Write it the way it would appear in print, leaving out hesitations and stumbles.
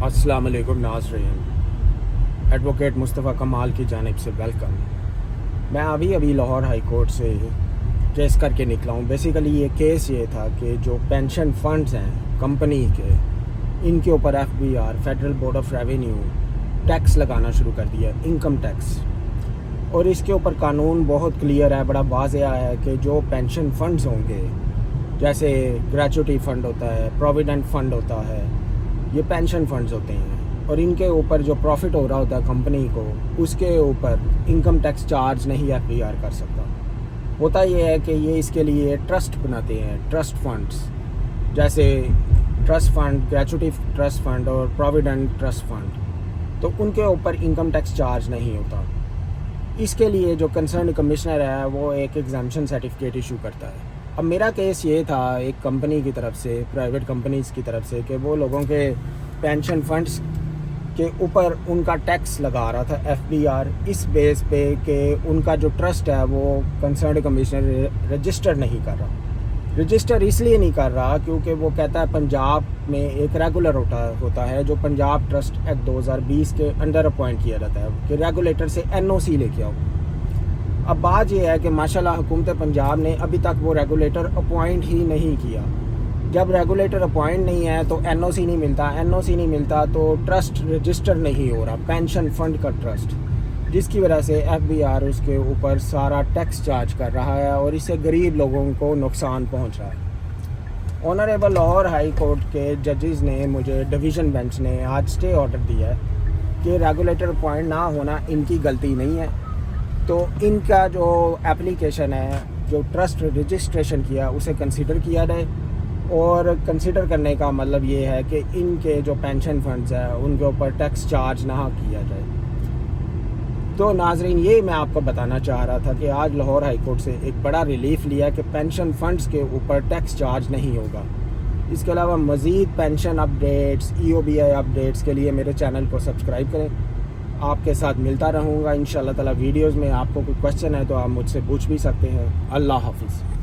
अस्सलाम वालेकुम नाज़रीन, एडवोकेट मुस्तफ़ा कमाल की जानिब से वेलकम। मैं अभी लाहौर हाई कोर्ट से केस करके निकला हूँ। बेसिकली ये केस ये था कि जो पेंशन फंड्स हैं कंपनी के, इनके ऊपर FBR federal board of revenue tax लगाना शुरू कर दिया, इनकम टैक्स। और इसके ऊपर कानून बहुत क्लियर है, बड़ा वाज़ेह है कि जो पेंशन फंड्स होंगे, जैसे ग्रेचुटी फ़ंड होता है, प्रोविडेंट फ़ंड होता है, ये पेंशन फंड्स होते हैं, और इनके ऊपर जो प्रॉफिट हो रहा होता है कंपनी को, उसके ऊपर इनकम टैक्स चार्ज नहीं FBR कर सकता। होता ये है कि ये इसके लिए ट्रस्ट बनाते हैं, ट्रस्ट फंड्स, जैसे trust fund, gratuity trust fund और प्रोविडेंट ट्रस्ट फंड, तो उनके ऊपर इनकम टैक्स चार्ज नहीं होता। इसके लिए जो कंसर्न कमिश्नर है वो एक एग्जाम्पशन सर्टिफिकेट इशू करता है। अब मेरा केस ये था एक कंपनी की तरफ से, प्राइवेट कंपनीज़ की तरफ से, कि वो लोगों के पेंशन फंड्स के ऊपर उनका टैक्स लगा रहा था FBR, इस बेस पे कि उनका जो ट्रस्ट है वो कंसर्न कमिश्नर रजिस्टर नहीं कर रहा। रजिस्टर इसलिए नहीं कर रहा क्योंकि वो कहता है पंजाब में एक रेगुलर होता है जो पंजाब ट्रस्ट एक्ट 2020 के अंडर अपॉइंट किया जाता है कि रेगुलेटर से NOC लेके आओ। अब बात ये है कि माशाल्लाह हुकूमत पंजाब ने अभी तक वो रेगुलेटर अपॉइंट ही नहीं किया। जब रेगुलेटर अपॉइंट नहीं है तो NOC नहीं मिलता, NOC नहीं मिलता तो ट्रस्ट रजिस्टर नहीं हो रहा, पेंशन फंड का ट्रस्ट, जिसकी वजह से FBR उसके ऊपर सारा टैक्स चार्ज कर रहा है और इससे गरीब लोगों को नुकसान पहुंच रहा है। ऑनरेबल लाहौर हाई कोर्ट के जजेस ने, मुझे डिवीज़न बेंच ने आज स्टे ऑर्डर दिया है कि रेगुलेटर अपॉइंट ना होना इनकी गलती नहीं है, तो इनका जो एप्लीकेशन है, जो ट्रस्ट रजिस्ट्रेशन किया, उसे कंसीडर किया जाए। और कंसीडर करने का मतलब ये है कि इनके जो पेंशन फंड्स हैं उनके ऊपर टैक्स चार्ज ना किया जाए। तो नाजरीन, ये मैं आपको बताना चाह रहा था कि आज लाहौर हाई कोर्ट से एक बड़ा रिलीफ लिया कि पेंशन फंड्स के ऊपर टैक्स चार्ज नहीं होगा। इसके अलावा मज़ीद पेंशन अपडेट्स, EOBI अपडेट्स के लिए मेरे चैनल को सब्सक्राइब करें। आपके साथ मिलता रहूँगा इंशाअल्लाह ताला वीडियोज़ में। आपको कोई क्वेश्चन है तो आप मुझसे पूछ भी सकते हैं। अल्लाह हाफिज़।